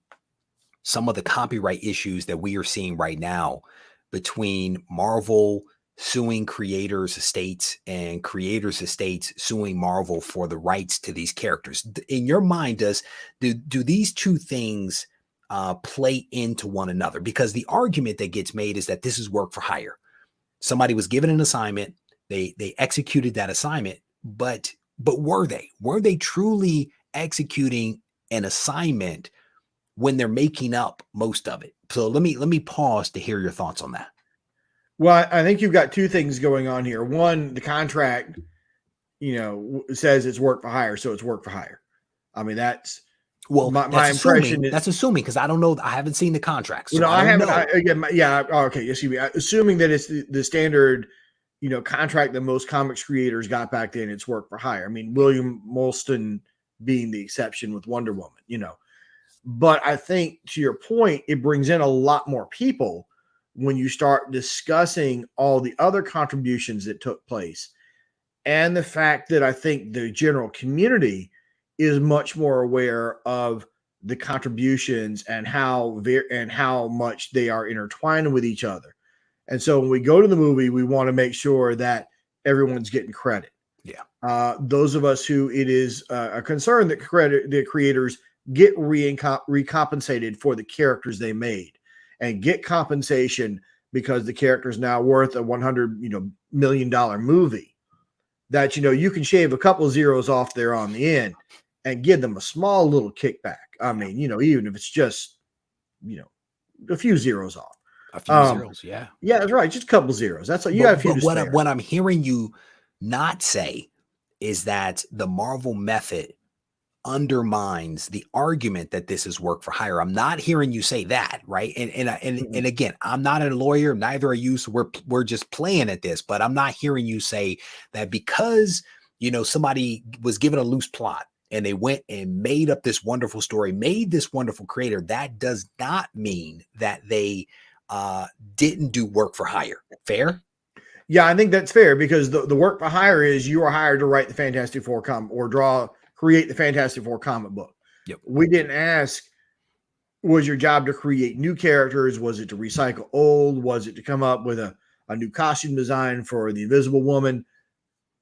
some of the copyright issues that we are seeing right now between Marvel suing creators' estates and creators' estates suing Marvel for the rights to these characters? In your mind, do these two things play into one another? Because the argument that gets made is that this is work for hire. Somebody was given an assignment, they executed that assignment, but were they truly executing an assignment when they're making up most of it? So let me pause to hear your thoughts on that. Well, I think you've got two things going on here. One, the contract, says it's work for hire, so it's work for hire. I mean, that's my impression. That's assuming, because I don't know. I haven't seen the contract. So I haven't. Okay. Excuse me. Assuming that it's the standard, contract that most comics creators got back then, it's work for hire. I mean, William Molston being the exception with Wonder Woman, But I think, to your point, it brings in a lot more people when you start discussing all the other contributions that took place, and the fact that I think the general community is much more aware of the contributions and how much they are intertwined with each other. And so when we go to the movie, we want to make sure that everyone's getting credit. Yeah. Those of us who it is a concern that the creators get recompensated for the characters they made, and get compensation because the character is now worth a $100 million movie, that you can shave a couple zeros off there on the end and give them a small little kickback. I mean, even if it's just a few zeros off. A few zeros, yeah. Yeah, that's right. Just a couple zeros. That's what you got a few to spare. What I'm hearing you not say is that the Marvel method undermines the argument that this is work for hire. I'm not hearing you say that, right? And again, I'm not a lawyer, neither are you, so we're just playing at this, but I'm not hearing you say that because somebody was given a loose plot and they went and made up this wonderful story, made this wonderful creator, that does not mean that they didn't do work for hire. Fair? Yeah, I think that's fair, because the work for hire is you are hired to write the Fantastic Four comic or create the Fantastic Four comic book. Yep. We didn't ask, was your job to create new characters? Was it to recycle old? Was it to come up with a new costume design for the Invisible Woman?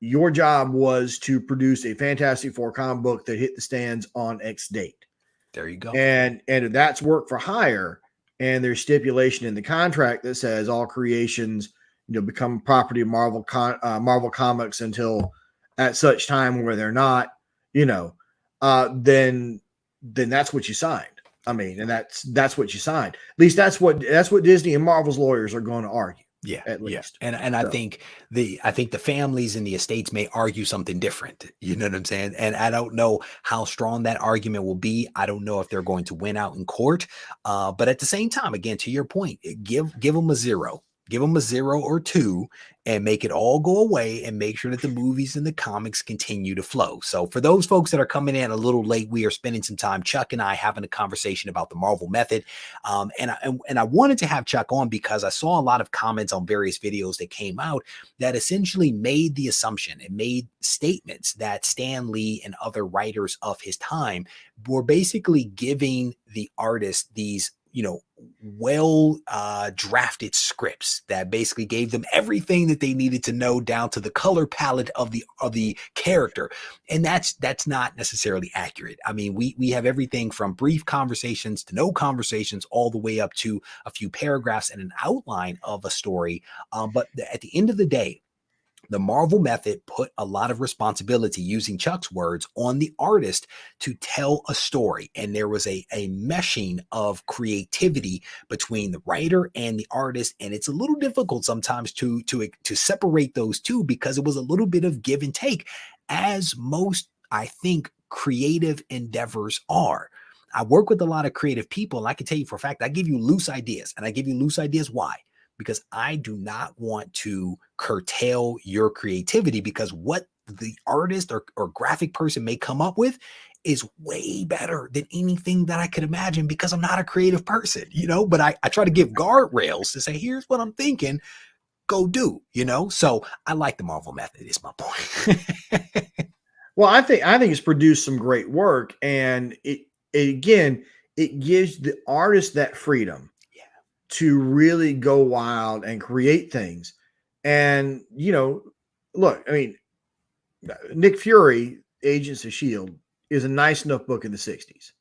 Your job was to produce a Fantastic Four comic book that hit the stands on X date. There you go. And if that's work for hire, and there's stipulation in the contract that says all creations, become property of Marvel Comics until at such time where they're not, then that's what you signed. I mean, and that's what you signed. At least that's what Disney and Marvel's lawyers are going to argue. Yeah, at least. Yeah. And I think the families and the estates may argue something different. You know what I'm saying? And I don't know how strong that argument will be. I don't know if they're going to win out in court. But at the same time, again, to your point, give them a zero. Give them a 0 or 2 and make it all go away, and make sure that the movies and the comics continue to flow. So for those folks that are coming in a little late, we are spending some time, Chuck and I, having a conversation about the Marvel method. And I wanted to have Chuck on because I saw a lot of comments on various videos that came out that essentially made the assumption and made statements that Stan Lee and other writers of his time were basically giving the artists these well drafted scripts that basically gave them everything that they needed to know, down to the color palette of the character. And that's not necessarily accurate. I mean, we have everything from brief conversations to no conversations, all the way up to a few paragraphs and an outline of a story. But at the end of the day, the Marvel method put a lot of responsibility, using Chuck's words, on the artist to tell a story. And there was a meshing of creativity between the writer and the artist. And it's a little difficult sometimes to separate those two, because it was a little bit of give and take, as most, I think, creative endeavors are. I work with a lot of creative people, and I can tell you for a fact, I give you loose ideas, and I give you loose ideas. Why? Because I do not want to curtail your creativity, because what the artist or graphic person may come up with is way better than anything that I could imagine, because I'm not a creative person, but I try to give guardrails to say, here's what I'm thinking, go do, so I like the Marvel method, is my point. Well, I think it's produced some great work, and it gives the artist that freedom to really go wild and create things. And, look, I mean, Nick Fury, Agents of S.H.I.E.L.D., is a nice enough book in the 60s.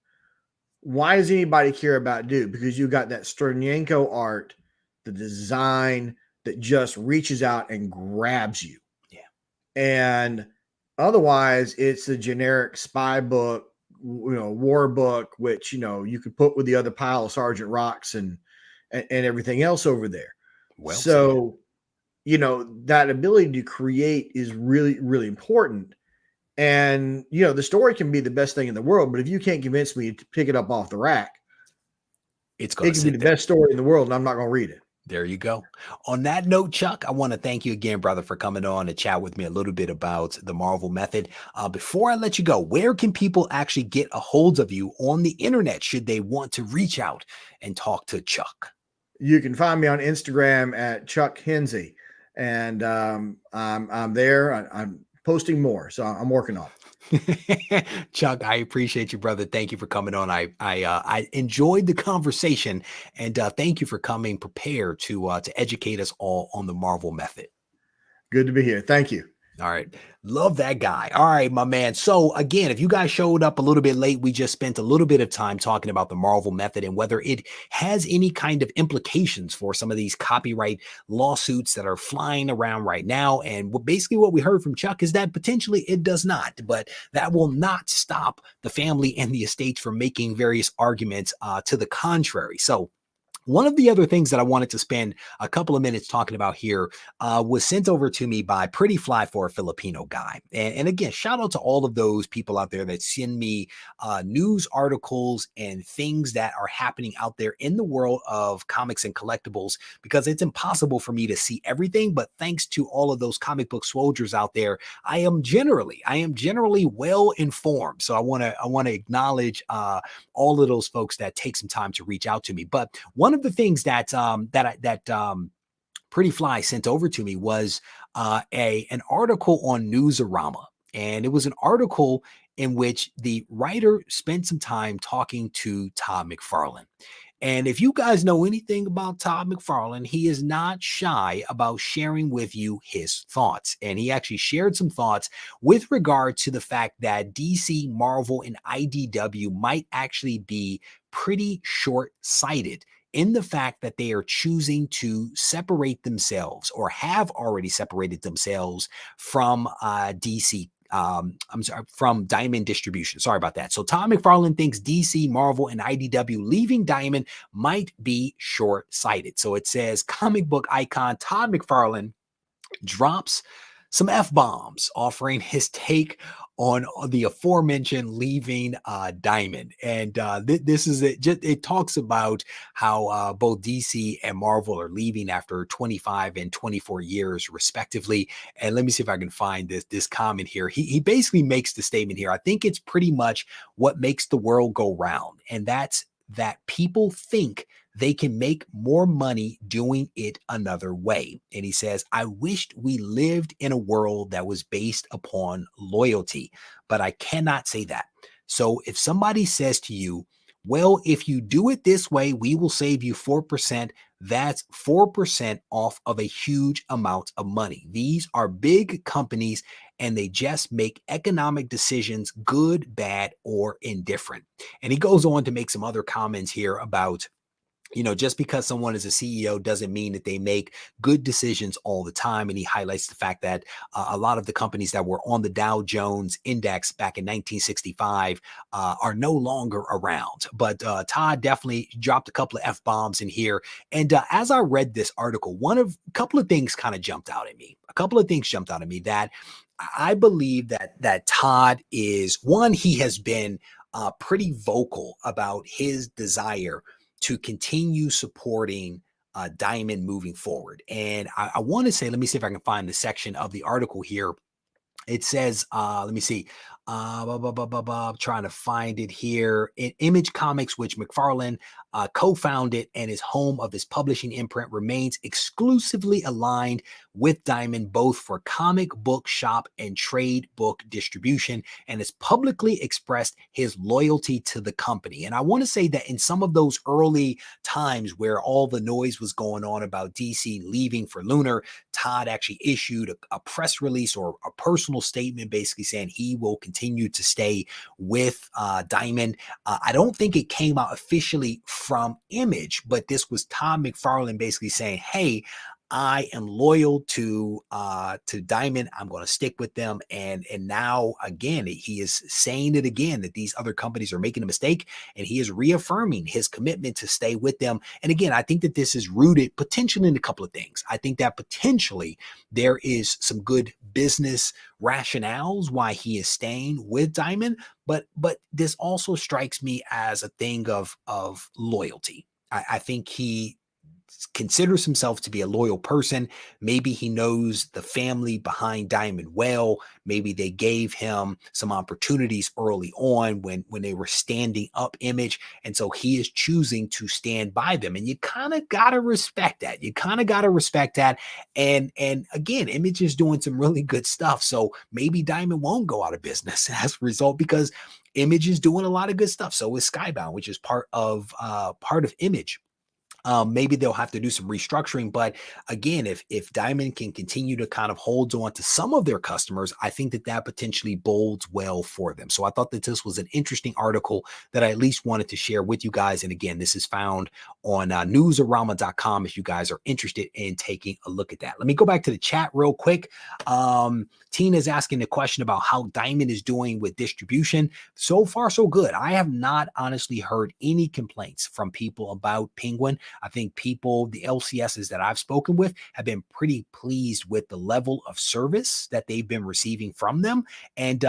Why does anybody care about Duke? Because you got that Sternyenko art, the design that just reaches out and grabs you. Yeah. And otherwise, it's a generic spy book, war book, which, you could put with the other pile of Sergeant Rocks and everything else over there. Well, so, that ability to create is really, really important. And, the story can be the best thing in the world, but if you can't convince me to pick it up off the rack, it can be the best story in the world, and I'm not going to read it. There you go. On that note, Chuck, I want to thank you again, brother, for coming on to chat with me a little bit about the Marvel method. Before I let you go, where can people actually get a hold of you on the internet, should they want to reach out and talk to Chuck? You can find me on Instagram at Chuck Hensey, and I'm there. I'm posting more, so I'm working on it. Chuck, I appreciate you, brother. Thank you for coming on. I enjoyed the conversation, and thank you for coming prepared to educate us all on the Marvel method. Good to be here. Thank you. All right. Love that guy. All right, my man. So again, if you guys showed up a little bit late, we just spent a little bit of time talking about the Marvel method and whether it has any kind of implications for some of these copyright lawsuits that are flying around right now. And basically what we heard from Chuck is that potentially it does not, but that will not stop the family and the estates from making various arguments to the contrary. So one of the other things that I wanted to spend a couple of minutes talking about here was sent over to me by Pretty Fly for a Filipino Guy. And again, shout out to all of those people out there that send me news articles and things that are happening out there in the world of comics and collectibles, because it's impossible for me to see everything. But thanks to all of those comic book soldiers out there, I am generally well informed. So I want to acknowledge all of those folks that take some time to reach out to me. But one of the things that Pretty Fly sent over to me was an article on Newsarama, and it was an article in which the writer spent some time talking to Todd McFarlane. And if you guys know anything about Todd McFarlane, he is not shy about sharing with you his thoughts. And he actually shared some thoughts with regard to the fact that DC, Marvel, and IDW might actually be pretty short-sighted in the fact that they are choosing to separate themselves, or have already separated themselves from DC. From Diamond Distribution. Sorry about that. So Todd McFarlane thinks DC, Marvel, and IDW leaving Diamond might be short-sighted. So it says comic book icon Todd McFarlane drops some F-bombs, offering his take on the aforementioned leaving Diamond. And this is it. It talks about how both DC and Marvel are leaving after 25 and 24 years respectively. And let me see if I can find this comment here. He basically makes the statement here. I think it's pretty much what makes the world go round. And that's that people think they can make more money doing it another way. And he says, I wished we lived in a world that was based upon loyalty, but I cannot say that. So if somebody says to you, Well, if you do it this way, we will save you 4%. That's 4% off of a huge amount of money. These are big companies and they just make economic decisions, good, bad, or indifferent. And he goes on to make some other comments here about, just because someone is a CEO doesn't mean that they make good decisions all the time. And he highlights the fact that a lot of the companies that were on the Dow Jones index back in 1965 are no longer around. But Todd definitely dropped a couple of F-bombs in here. And as I read this article, a couple of things kind of jumped out at me. A couple of things jumped out at me that I believe that Todd is one, he has been pretty vocal about his desire to continue supporting Diamond moving forward. And I want to say, let me see if I can find the section of the article here. It says, let me see. Trying to find it here. In Image Comics, which McFarlane co-founded and is home of his publishing imprint, remains exclusively aligned with Diamond, both for comic book shop and trade book distribution, and has publicly expressed his loyalty to the company. And I want to say that in some of those early times where all the noise was going on about DC leaving for Lunar, Todd actually issued a press release or a personal statement basically saying he will continue to stay with Diamond. I don't think it came out officially from Image, but this was Todd McFarlane basically saying, hey, I am loyal to Diamond. I'm going to stick with them. And now again, he is saying it again that these other companies are making a mistake, and he is reaffirming his commitment to stay with them. And again, I think that this is rooted potentially in a couple of things. I think that potentially there is some good business rationales why he is staying with Diamond, but this also strikes me as a thing of loyalty. I think he considers himself to be a loyal person. Maybe he knows the family behind Diamond well. Maybe they gave him some opportunities early on when they were standing up Image. And so he is choosing to stand by them. And you kind of got to respect that. And again, Image is doing some really good stuff. So maybe Diamond won't go out of business as a result, because Image is doing a lot of good stuff. So is Skybound, which is part of Image. Maybe they'll have to do some restructuring, but again, if Diamond can continue to kind of hold on to some of their customers, I think that potentially bodes well for them. So I thought that this was an interesting article that I at least wanted to share with you guys. And again, this is found on newsarama.com if you guys are interested in taking a look at that. Let me go back to the chat real quick. Tina is asking the question about how Diamond is doing with distribution. So far, so good. I have not honestly heard any complaints from people about Penguin. I think people, the LCSs that I've spoken with, have been pretty pleased with the level of service that they've been receiving from them. And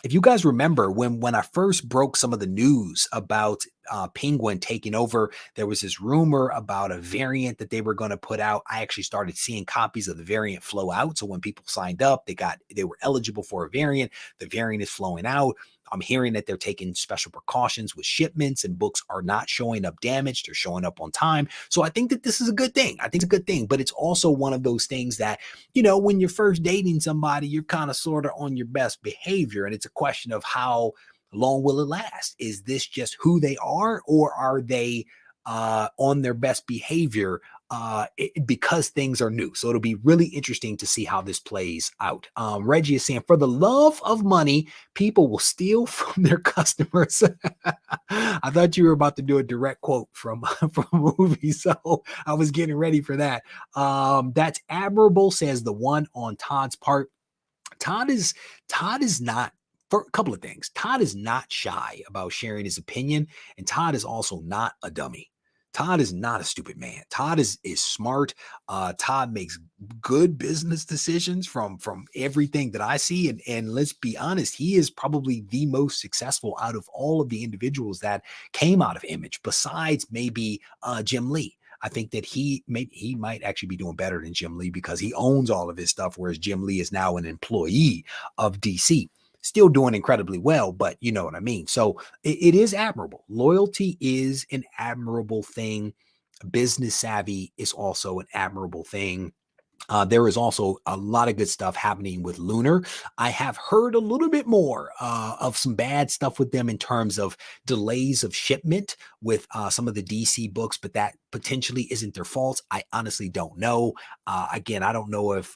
if you guys remember when I first broke some of the news about Penguin taking over, there was this rumor about a variant that they were going to put out. I actually started seeing copies of the variant flow out. So when people signed up, they were eligible for a variant. The variant is flowing out. I'm hearing that they're taking special precautions with shipments, and books are not showing up damaged. They're showing up on time. So I think that this is a good thing. But it's also one of those things that, when you're first dating somebody, you're kind of sort of on your best behavior. And it's a question of how long will it last? Is this just who they are, or are they on their best behavior because things are new? So it'll be really interesting to see how this plays out. Regie is saying, for the love of money, people will steal from their customers. I thought you were about to do a direct quote from a movie, so I was getting ready for that. That's admirable, says the one on Todd's part. Todd is not, for a couple of things. Todd is not shy about sharing his opinion, and Todd is also not a dummy. Todd is not a stupid man. Todd is smart. Todd makes good business decisions from everything that I see. And let's be honest, he is probably the most successful out of all of the individuals that came out of Image, besides maybe Jim Lee. I think that he might actually be doing better than Jim Lee because he owns all of his stuff, whereas Jim Lee is now an employee of DC. Still doing incredibly well, but you know what I mean. So it is admirable. Loyalty is an admirable thing. Business savvy is also an admirable thing. There is also a lot of good stuff happening with Lunar. I have heard a little bit more of some bad stuff with them in terms of delays of shipment with some of the DC books, but that potentially isn't their fault. I honestly don't know. Again, I don't know if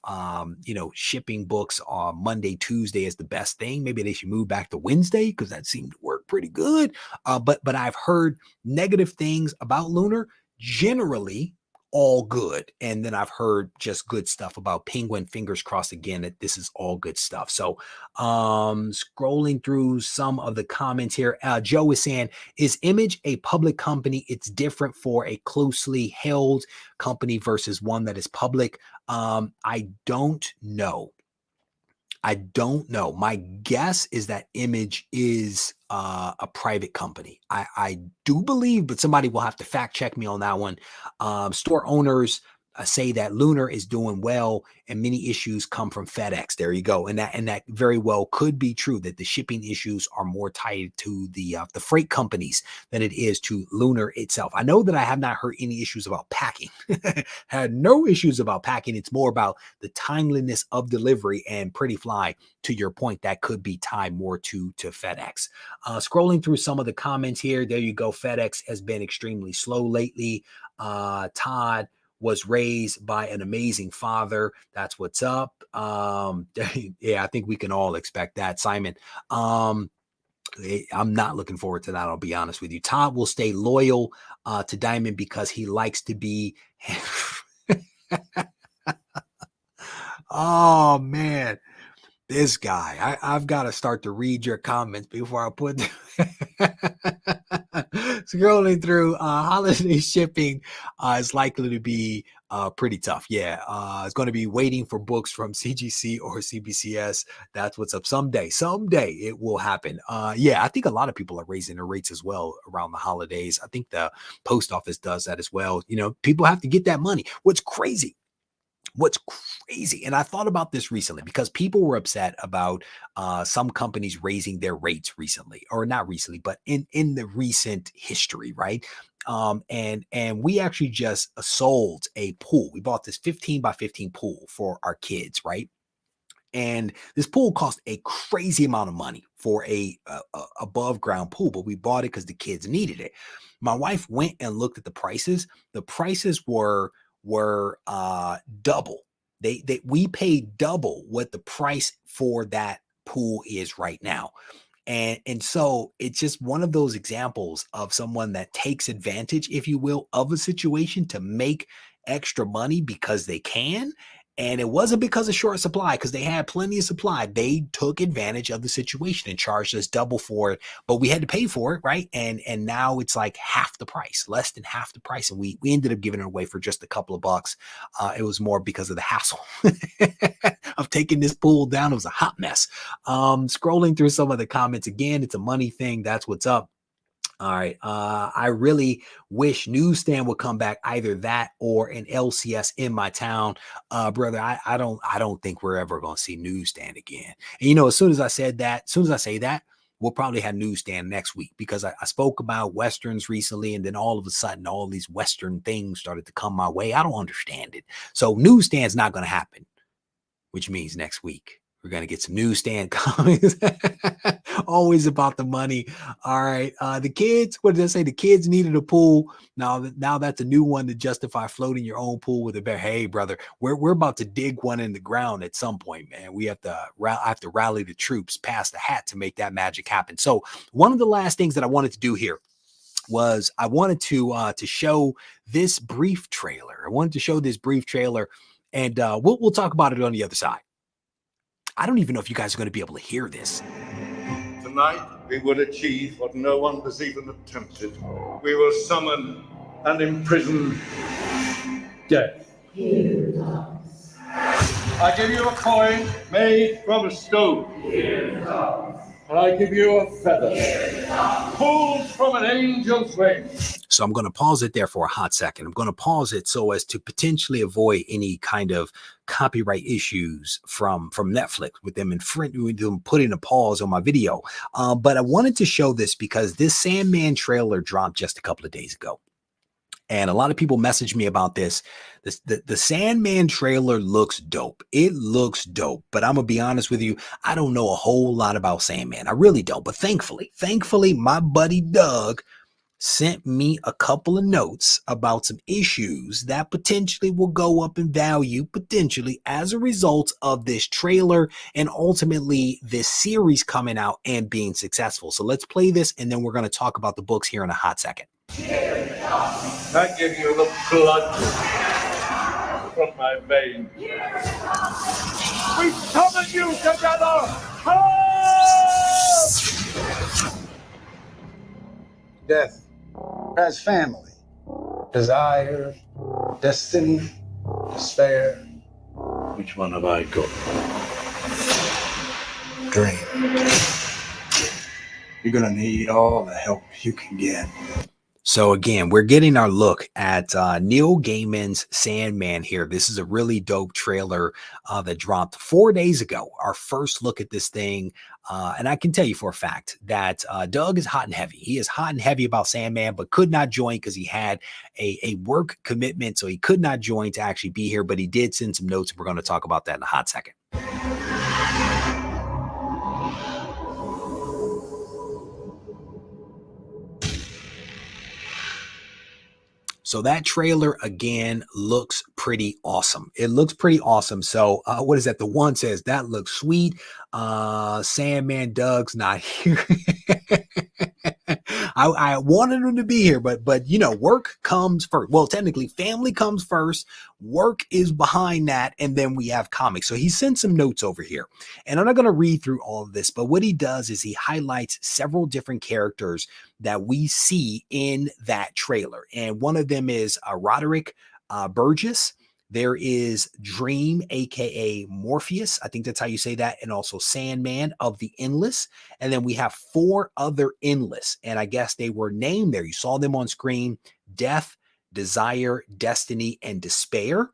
shipping books on Monday, Tuesday is the best thing. Maybe they should move back to Wednesday because that seemed to work pretty good. But I've heard negative things about Lunar. Generally all good. And then I've heard just good stuff about Penguin. Fingers crossed again that this is all good stuff. So scrolling through some of the comments here, Joe is saying, is Image a public company? It's different for a closely held company versus one that is public. I don't know. I don't know. My guess is that Image is a private company. I do believe, but somebody will have to fact check me on that one. Store owners say that Lunar is doing well and many issues come from FedEx. There you go. And that very well could be true, that the shipping issues are more tied to the freight companies than it is to Lunar itself. I know that I have not heard any issues about packing. Had no issues about packing. It's more about the timeliness of delivery, and Pretty Fly, to your point, that could be tied more to FedEx. Scrolling through some of the comments here, there you go. FedEx has been extremely slow lately. Todd was raised by an amazing father. That's what's up. Yeah, I think we can all expect that, Simon. I'm not looking forward to that. I'll be honest with you. Todd will stay loyal to Diamond because he likes to be. Oh man, this guy. I've got to start to read your comments before I put scrolling through. Holiday shipping is likely to be pretty tough. Yeah, it's going to be waiting for books from CGC or CBCS. That's what's up. Someday it will happen. Yeah, I think a lot of people are raising their rates as well around the holidays. I think the post office does that as well. You know, people have to get that money. What's crazy, and I thought about this recently because people were upset about some companies raising their rates recently, or not recently, but in the recent history, right? And we actually just sold a pool. We bought this 15 by 15 pool for our kids, right? And this pool cost a crazy amount of money for a above ground pool, but we bought it because the kids needed it. My wife went and looked at the prices. The prices were double. We paid double what the price for that pool is right now. And so it's just one of those examples of someone that takes advantage, if you will, of a situation to make extra money because they can. And it wasn't because of short supply, because they had plenty of supply. They took advantage of the situation and charged us double for it, but we had to pay for it, right? And now it's like half the price, less than half the price. And we ended up giving it away for just a couple of bucks. It was more because of the hassle of taking this pool down. It was a hot mess. Scrolling through some of the comments again, it's a money thing. That's what's up. All right. I really wish Newsstand would come back, either that or an LCS in my town. Brother, I don't think we're ever going to see Newsstand again. And you know, as soon as I say that, we'll probably have Newsstand next week, because I spoke about Westerns recently, and then all of a sudden all these Western things started to come my way. I don't understand it. So Newsstand's not going to happen, which means next week we're going to get some Newsstand comics. Always about the money. All right. The kids, what did I say? The kids needed a pool. Now that's a new one to justify floating your own pool with a bear. Hey, brother, we're about to dig one in the ground at some point, man. We have to rally the troops past the hat to make that magic happen. So one of the last things that I wanted to do here was I wanted to show this brief trailer. And we'll talk about it on the other side. I don't even know if you guys are going to be able to hear this. Tonight, we will achieve what no one has even attempted. We will summon and imprison death. Here it comes. I give you a coin made from a stone. Here it comes. And I give you a feather pulled from an angel's wing. So I'm going to pause it there for a hot second. I'm going to pause it so as to potentially avoid any kind of copyright issues from Netflix with them putting a pause on my video. But I wanted to show this because this Sandman trailer dropped just a couple of days ago. And a lot of people message me about this. The Sandman trailer looks dope. It looks dope. But I'm going to be honest with you. I don't know a whole lot about Sandman. I really don't. But thankfully, my buddy Doug sent me a couple of notes about some issues that potentially will go up in value, potentially as a result of this trailer and ultimately this series coming out and being successful. So let's play this, and then we're going to talk about the books here in a hot second. I give you the blood from my veins. We summon you together! Death has family, desire, destiny, despair. Which one have I got? Dream. You're gonna need all the help you can get. So again, we're getting our look at Neil Gaiman's Sandman here. This is a really dope trailer that dropped 4 days ago. Our first look at this thing. And I can tell you for a fact that Doug is hot and heavy. He is hot and heavy about Sandman, but could not join because he had a work commitment. So he could not join to actually be here, but he did send some notes. And we're going to talk about that in a hot second. So that trailer, again, looks pretty awesome. It looks pretty awesome. So what is that? The one says, that looks sweet. Sandman Doug's not here. I wanted him to be here, but you know, work comes first. Well, technically, family comes first. Work is behind that, and then we have comics. So he sent some notes over here, and I'm not going to read through all of this, but what he does is he highlights several different characters that we see in that trailer, and one of them is Roderick Burgess. There is Dream, aka Morpheus. I think that's how you say that. And also Sandman of the Endless. And then we have 4 other Endless. And I guess they were named there. You saw them on screen: Death, Desire, Destiny, and Despair.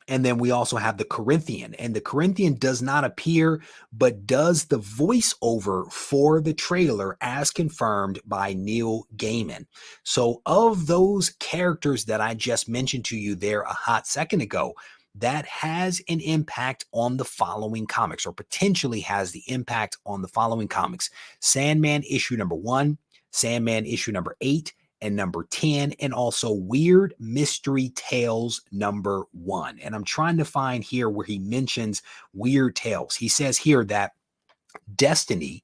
And then we also have the Corinthian, and the Corinthian does not appear, but does the voiceover for the trailer as confirmed by Neil Gaiman. So of those characters that I just mentioned to you there a hot second ago, that has an impact on the following comics, or potentially has the impact on the following comics: Sandman issue number 1, Sandman issue number 8, and number 10, and also Weird Mystery Tales number 1. And I'm trying to find here where he mentions Weird Tales. He says here that Destiny,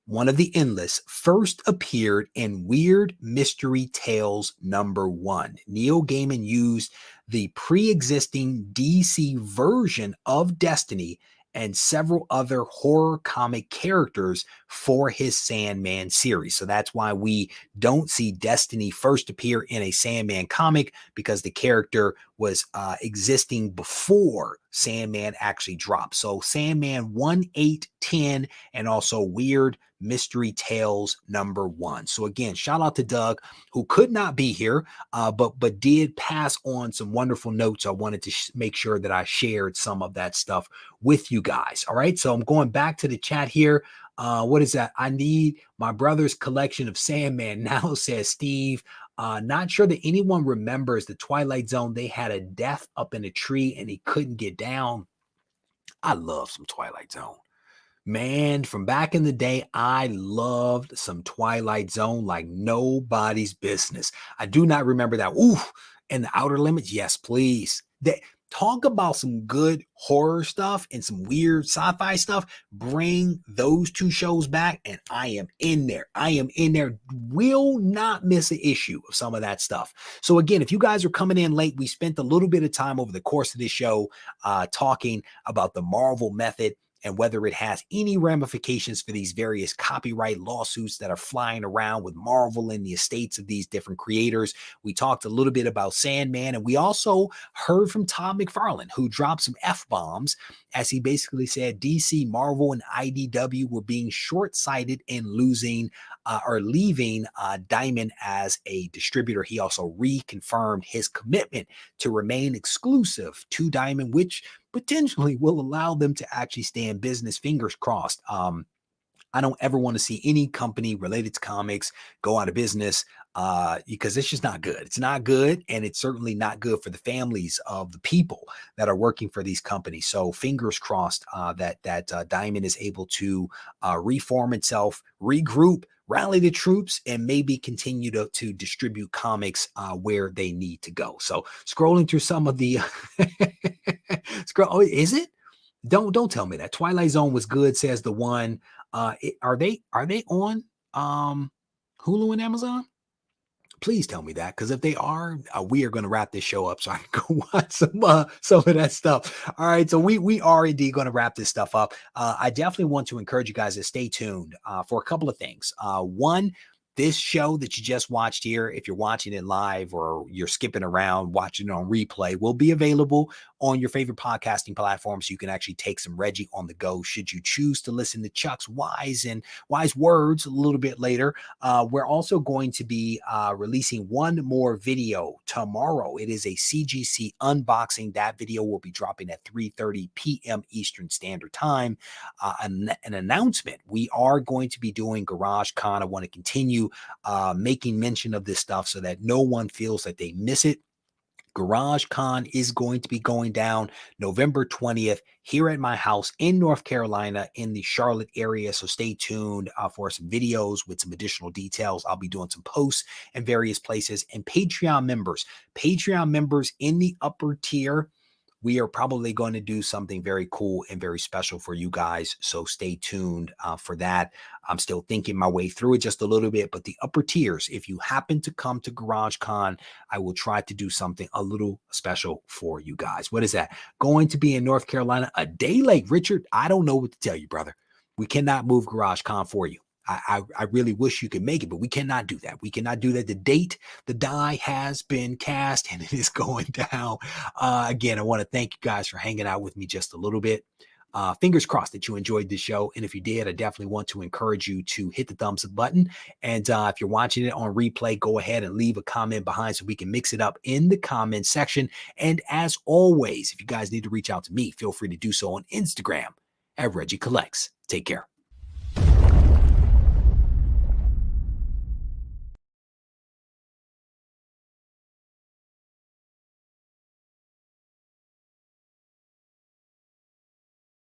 one of the Endless, first appeared in Weird Mystery Tales number 1. Neil Gaiman used the pre-existing DC version of Destiny and several other horror comic characters for his Sandman series. So that's why we don't see Destiny first appear in a Sandman comic, because the character was existing before Sandman actually dropped. So Sandman 1, 8, 10, and also Weird Mystery Tales number 1. So again, shout out to Doug, who could not be here, but did pass on some wonderful notes. I wanted to make sure that I shared some of that stuff with you guys. All right, so I'm going back to the chat here. What is that? I need my brother's collection of Sandman now, says Steve. Not sure that anyone remembers the Twilight Zone. They had a death up in a tree and he couldn't get down. I love some Twilight Zone. Man, from back in the day, I loved some Twilight Zone like nobody's business. I do not remember that. Ooh, and the Outer Limits, yes, please. Talk about some good horror stuff and some weird sci-fi stuff. Bring those 2 shows back, and I am in there. I am in there. Will not miss an issue of some of that stuff. So again, if you guys are coming in late, we spent a little bit of time over the course of this show talking about the Marvel method and whether it has any ramifications for these various copyright lawsuits that are flying around with Marvel and the estates of these different creators. We talked a little bit about Sandman, and we also heard from Todd McFarlane, who dropped some F-bombs as he basically said DC, Marvel, and IDW were being short-sighted in losing or leaving Diamond as a distributor. He also reconfirmed his commitment to remain exclusive to Diamond, which potentially will allow them to actually stay in business. Fingers crossed. I don't ever want to see any company related to comics go out of business. because it's just not good. It's not good, and it's certainly not good for the families of the people that are working for these companies. So fingers crossed that Diamond is able to reform itself, regroup, rally the troops, and maybe continue to distribute comics where they need to go. So scrolling through some of the oh, is it? Don't tell me that. Twilight Zone was good, says the one. Are they on Hulu and Amazon? Please tell me that, because if they are, we are going to wrap this show up so I can go watch some of that stuff. All right, so we are indeed going to wrap this stuff up. I definitely want to encourage you guys to stay tuned for a couple of things. One, this show that you just watched here, if you're watching it live or you're skipping around watching it on replay, will be available on your favorite podcasting platform, so you can actually take some Regie on the go should you choose to listen to Chuck's wise words a little bit later. We're also going to be releasing one more video tomorrow. It is a CGC unboxing. That video will be dropping at 3:30 p.m. Eastern Standard Time. An announcement: we are going to be doing Garage Con. I want to continue making mention of this stuff so that no one feels that they miss it. Garage Con is going to be going down November 20th here at my house in North Carolina in the Charlotte area. So stay tuned for some videos with some additional details. I'll be doing some posts in various places. And Patreon members in the upper tier, we are probably going to do something very cool and very special for you guys. So stay tuned for that. I'm still thinking my way through it just a little bit, but the upper tiers, if you happen to come to Garage Con, I will try to do something a little special for you guys. What is that? Going to be in North Carolina a day late, Richard. I don't know what to tell you, brother. We cannot move Garage Con for you. I really wish you could make it, but we cannot do that. We cannot do that. The die has been cast and it is going down. Again, I want to thank you guys for hanging out with me just a little bit. Fingers crossed that you enjoyed this show. And if you did, I definitely want to encourage you to hit the thumbs up button. And if you're watching it on replay, go ahead and leave a comment behind so we can mix it up in the comment section. And as always, if you guys need to reach out to me, feel free to do so on Instagram at Regie Collects. Take care.